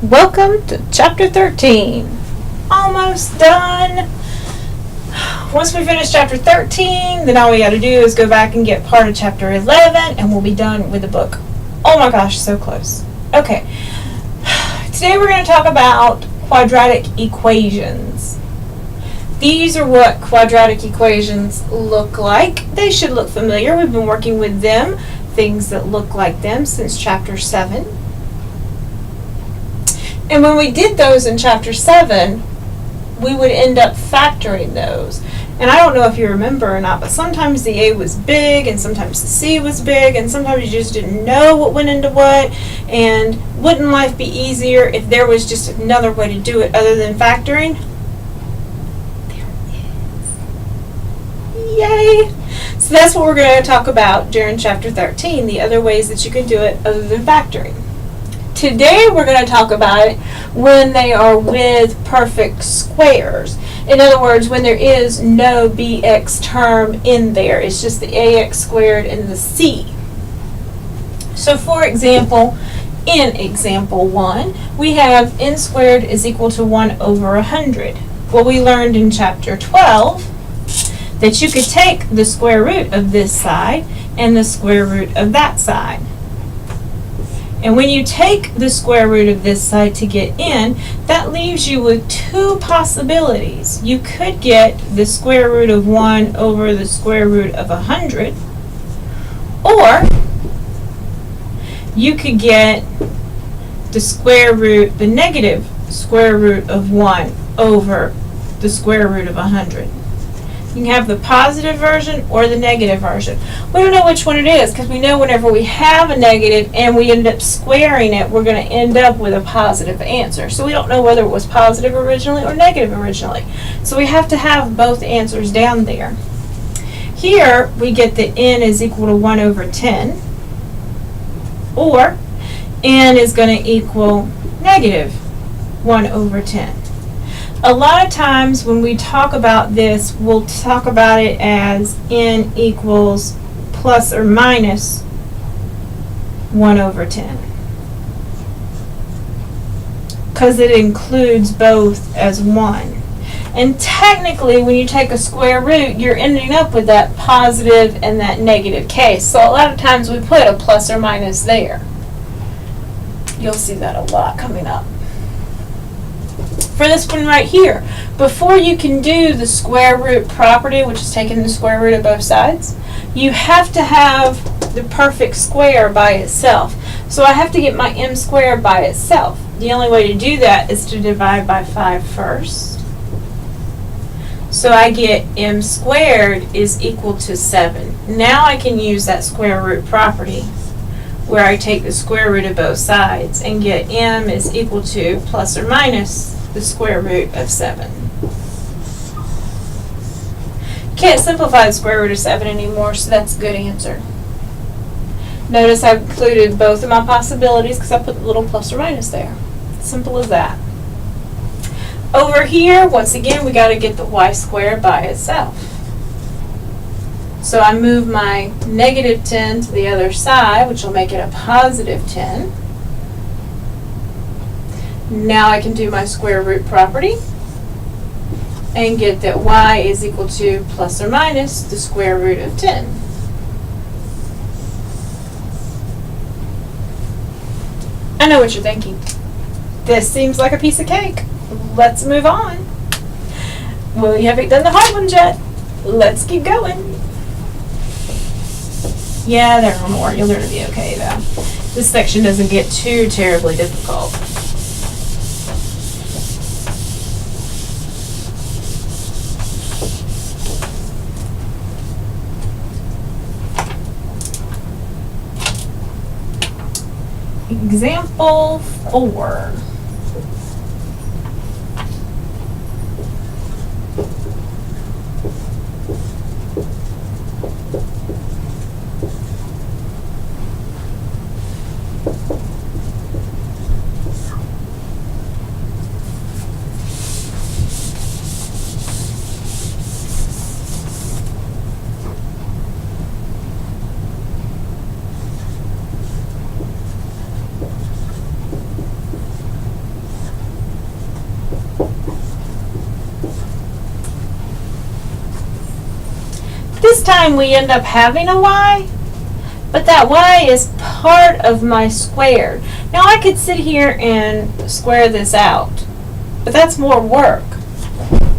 Welcome to Chapter 13. Almost done. Once we finish Chapter 13, then all we got to do is go back and get part of Chapter 11, and we'll be done with the book. Oh my gosh, so close. Okay. Today we're going to talk about quadratic equations. These are what quadratic equations look like. They should look familiar. We've been working with them, things that look like them, since Chapter 7. And when we did those in Chapter 7, we would end up factoring those. And I don't know if you remember or not, but sometimes the A was big, and sometimes the C was big, and sometimes you just didn't know what went into what. And wouldn't life be easier if there was just another way to do it other than factoring? There is. Yay! So that's what we're going to talk about during Chapter 13, the other ways that you can do it other than factoring. Today we're going to talk about it when they are with perfect squares. In other words, when there is no bx term in there. It's just the ax squared and the c. So for example, in example 1, we have n squared is equal to 1 over 100. Well, we learned in Chapter 12 that you could take the square root of this side and the square root of that side. And when you take the square root of this side to get n, that leaves you with two possibilities. You could get the square root of 1 over the square root of 100, or you could get the negative square root of 1 over the square root of 100. You can have the positive version or the negative version. We don't know which one it is because we know whenever we have a negative and we end up squaring it, we're going to end up with a positive answer. So we don't know whether it was positive originally or negative originally. So we have to have both answers down there. Here we get that n is equal to 1 over 10, or n is going to equal negative 1 over 10. A lot of times when we talk about this, we'll talk about it as n equals plus or minus 1 over 10. Because it includes both as 1. And technically, when you take a square root, you're ending up with that positive and that negative case. So a lot of times we put a plus or minus there. You'll see that a lot coming up. For this one right here, before you can do the square root property, which is taking the square root of both sides, you have to have the perfect square by itself. So I have to get my m squared by itself. The only way to do that is to divide by 5 first. So I get m squared is equal to 7. Now I can use that square root property where I take the square root of both sides and get m is equal to plus or minus the square root of 7. Can't simplify the square root of 7 anymore, so that's a good answer. Notice I've included both of my possibilities because I put the little plus or minus there. Simple as that. Over here, once again, we got to get the y squared by itself. So I move my negative 10 to the other side, which will make it a positive 10. Now I can do my square root property and get that y is equal to plus or minus the square root of 10. I know what you're thinking. This seems like a piece of cake. Let's move on. Well, you haven't done the hard ones yet. Let's keep going. Yeah, there are more. You'll learn to be okay, though. This section doesn't get too terribly difficult. Example 4. time we end up having a y, but that y is part of my squared. Now I could sit here and square this out, but that's more work.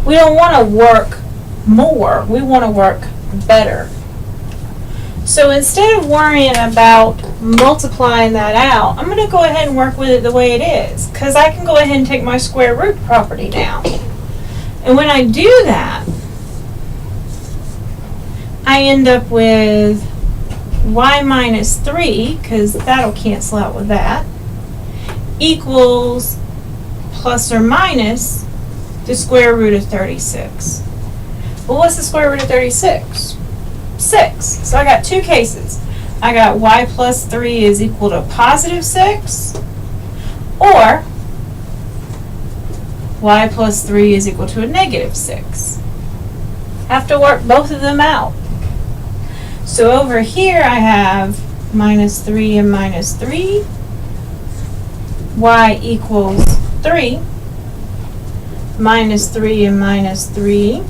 We don't want to work more, we want to work better. So instead of worrying about multiplying that out, I'm going to go ahead and work with it the way it is, because I can go ahead and take my square root property down. And when I do that, I end up with y minus 3, because that'll cancel out with that, equals plus or minus the square root of 36. Well, what's the square root of 36? 6. So I got two cases. I got y plus 3 is equal to positive 6, or y plus 3 is equal to a negative 6. Have to work both of them out. So over here I have minus 3 and minus 3. Y equals 3. Minus 3 and minus 3.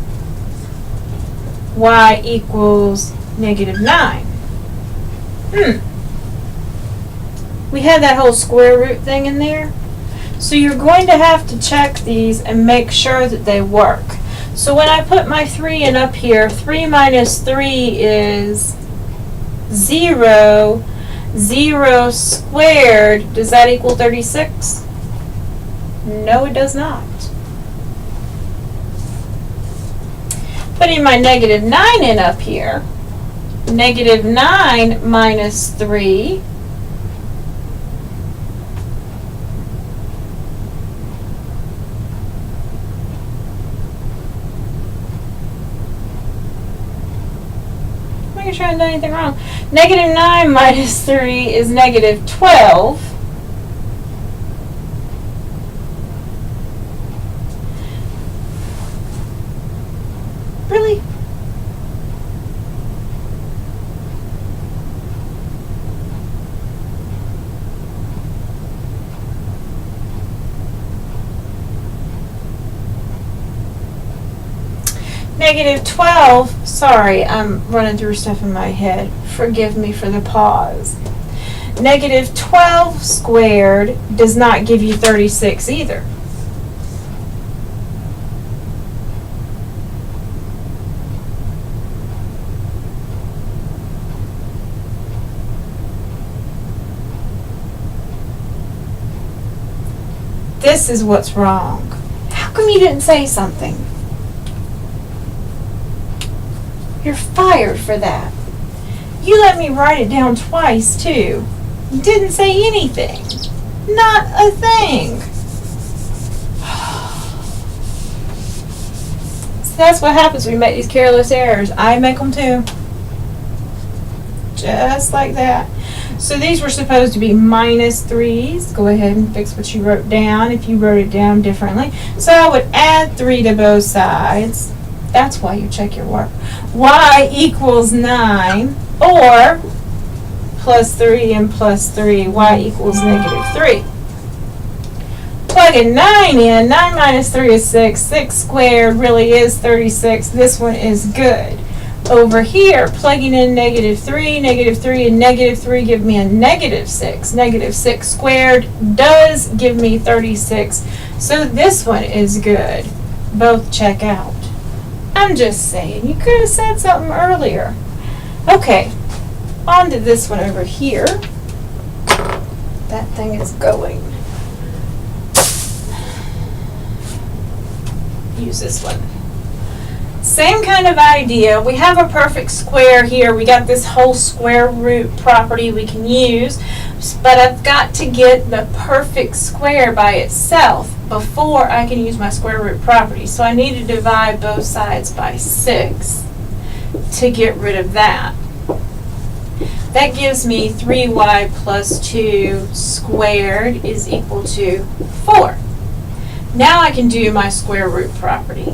Y equals negative 9. We had that whole square root thing in there. So you're going to have to check these and make sure that they work. So when I put my 3 in up here, 3 minus 3 is 0. 0 squared, does that equal 36? No, it does not. Putting my negative 9 in up here, negative 9 minus 3, making sure I haven't done anything wrong. Negative 9 minus 3 is negative 12. Really? Negative 12, sorry, I'm running through stuff in my head. Forgive me for the pause. Negative 12 squared does not give you 36 either. This is what's wrong. How come you didn't say something? You're fired for that. You let me write it down twice, too. You didn't say anything. Not a thing. So that's what happens when we make these careless errors. I make them too. Just like that. So these were supposed to be minus 3's. Go ahead and fix what you wrote down if you wrote it down differently. So I would add 3 to both sides. That's why you check your work. Y equals 9, or plus 3 and plus 3. Y equals negative 3. Plugging 9 in. 9 minus 3 is 6. 6 squared really is 36. This one is good. Over here, plugging in negative 3, and negative 3 give me a negative 6. Negative 6 squared does give me 36. So this one is good. Both check out. I'm just saying, you could have said something earlier. Okay, on to this one over here. That thing is going. Use this one. Same kind of idea. We have a perfect square here. We got this whole square root property we can use, but I've got to get the perfect square by itself before I can use my square root property. So I need to divide both sides by 6 to get rid of that. That gives me 3y plus 2 squared is equal to 4. Now I can do my square root property.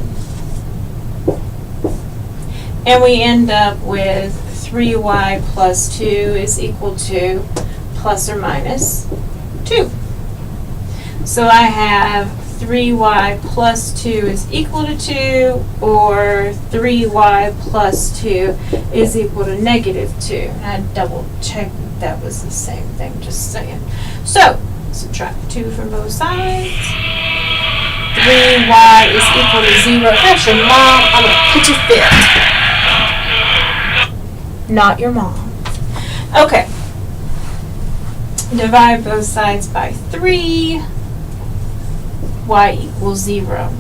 And we end up with 3y plus 2 is equal to plus or minus 2. So I have 3y plus 2 is equal to 2, or 3y plus 2 is equal to negative 2. And I double checked that was the same thing, just saying. So, subtract 2 from both sides. 3y is equal to 0. That's your mom. I'm going to put you fit. Not your mom. Okay. Divide both sides by 3. Y equals 0.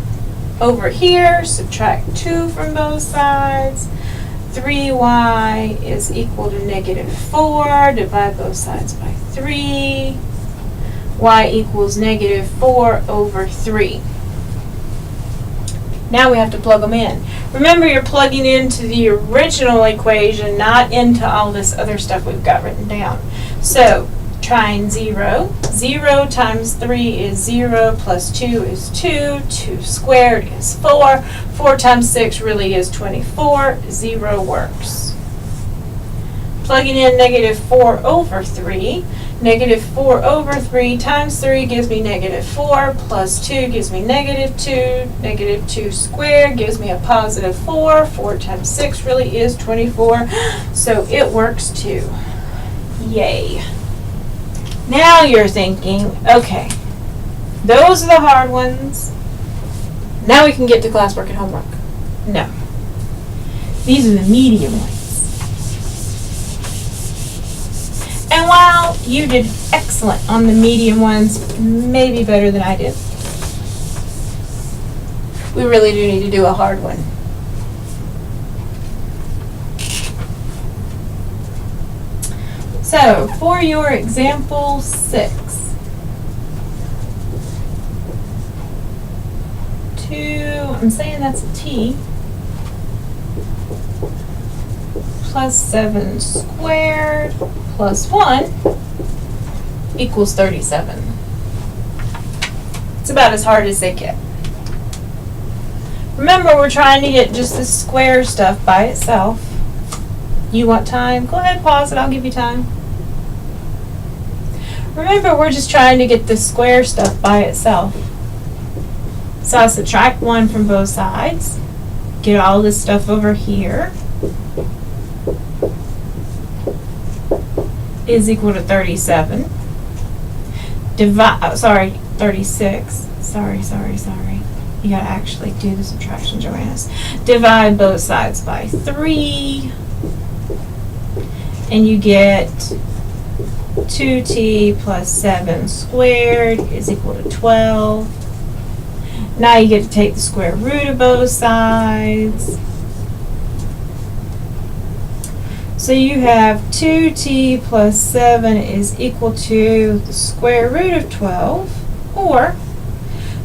Over here, subtract 2 from both sides. 3y is equal to negative 4. Divide both sides by 3. Y equals negative 4 over 3. Now we have to plug them in. Remember, you're plugging into the original equation, not into all this other stuff we've got written down. So, trying 0. 0 times 3 is 0, plus 2 is 2. 2 squared is 4. 4 times 6 really is 24. 0 works. Plugging in negative 4 over 3. Negative 4 over 3 times 3 gives me negative 4, plus 2 gives me negative 2. Negative 2 squared gives me a positive 4. 4 times 6 really is 24. So it works too. Yay. Now you're thinking, okay, those are the hard ones. Now we can get to classwork and homework. No. These are the medium ones. And while you did excellent on the medium ones, maybe better than I did, we really do need to do a hard one. So, for your example 6, 2, I'm saying that's a t, plus 7 squared plus 1 equals 37. It's about as hard as they get. Remember, we're trying to get just the square stuff by itself. You want time? Go ahead, pause it. I'll give you time. Remember, we're just trying to get the square stuff by itself. So I'll subtract 1 from both sides. Get all this stuff over here. Is equal to 37. Divide, 36. Sorry. You gotta actually do the subtraction, Joannis. Divide both sides by 3. And you get 2t plus 7 squared is equal to 12. Now you get to take the square root of both sides. So you have 2t plus 7 is equal to the square root of 12, or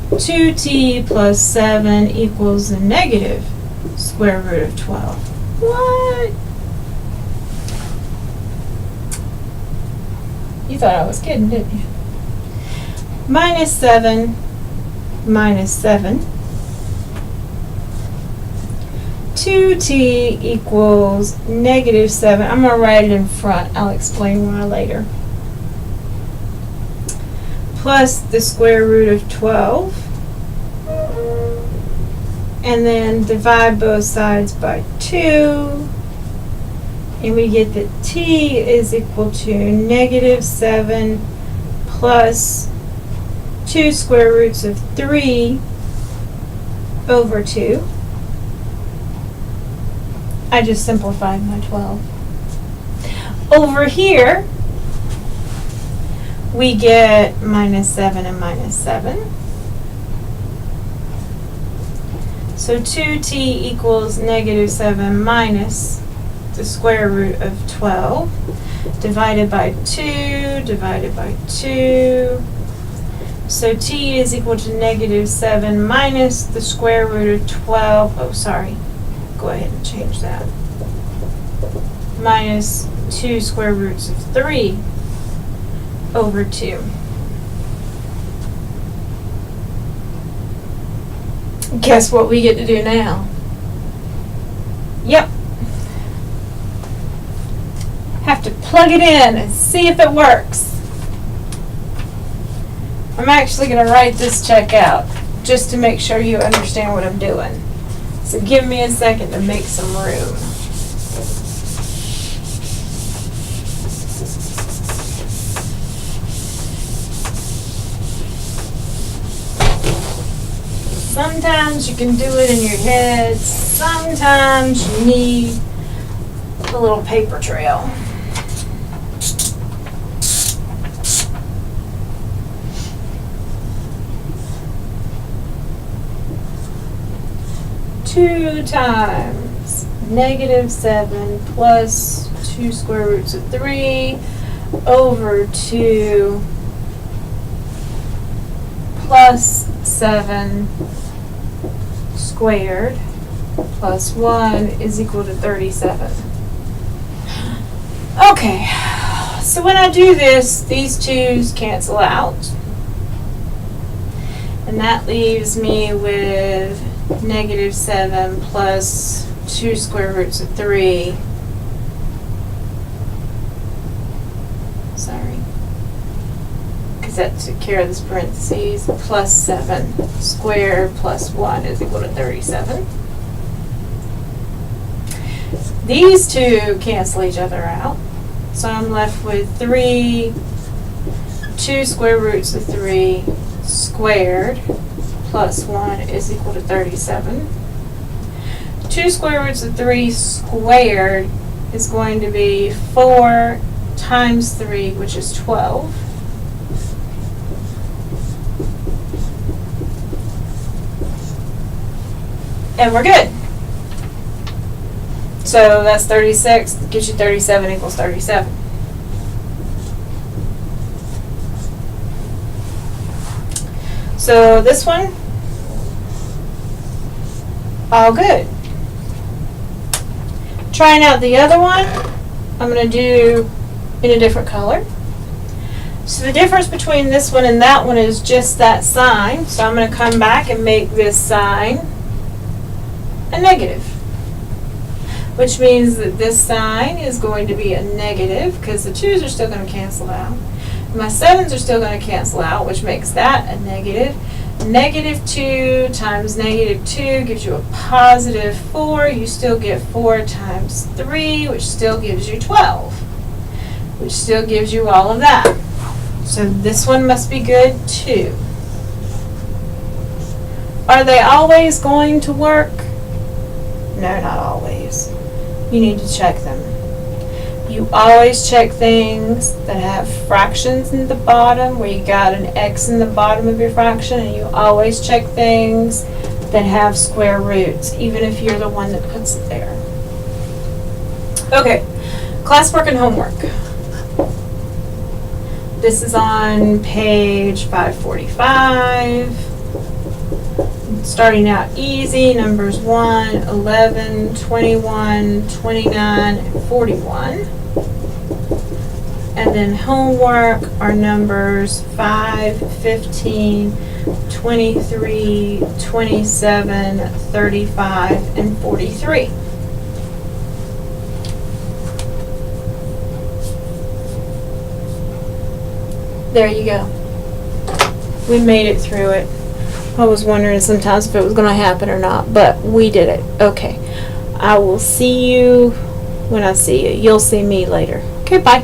2t plus 7 equals the negative square root of 12. What? You thought I was kidding, didn't you? Minus 7 minus 7. 2t equals negative 7. I'm going to write it in front. I'll explain why later. Plus the square root of 12. And then divide both sides by 2. And we get that t is equal to negative 7 plus 2 square roots of 3 over 2. I just simplified my 12. Over here, we get minus 7 and minus 7. So 2t equals negative 7 minus the square root of 12 divided by 2 divided by 2. So t is equal to negative 7 minus the square root of 12. Oh, sorry. Go ahead and change that. Minus 2 square roots of 3 over 2. Guess what we get to do now? Yep. Have to plug it in and see if it works. I'm actually going to write this check out. just to make sure you understand what I'm doing. So give me a second to make some room. Sometimes you can do it in your head, sometimes you need a little paper trail. Two times -7 plus 2 square roots of 3 over 2 plus 7 squared plus 1 is equal to 37. Okay, so when I do this, these 2's cancel out. And that leaves me with -7 plus 2 square roots of 3. Sorry. Because that took care of this parentheses. Plus 7 squared plus 1 is equal to 37. These 2 cancel each other out. So I'm left with 2 square roots of 3 squared plus 1 is equal to 37. 2 square roots of 3 squared is going to be 4 times 3, which is 12. And we're good. So that's 36, gives you 37 equals 37. So this one, all good. Trying out the other one, I'm going to do in a different color. So the difference between this one and that one is just that sign. So I'm going to come back and make this sign a negative, which means that this sign is going to be a negative because the 2's are still going to cancel out. My 7's are still going to cancel out, which makes that a negative. -2 times -2 gives you a positive 4. You still get 4 times 3, which still gives you 12, which still gives you all of that. So this one must be good too. Are they always going to work? No, not always. You need to check them. You always check things that have fractions in the bottom, where you got an x in the bottom of your fraction, and you always check things that have square roots, even if you're the one that puts it there. Okay, classwork and homework. This is on page 545. Starting out easy, numbers 1, 11, 21, 29, and 41. And then homework are numbers 5, 15, 23, 27, 35, and 43. There you go. We made it through it. I was wondering sometimes if it was going to happen or not, but we did it. Okay. I will see you when I see you. You'll see me later. Okay, bye.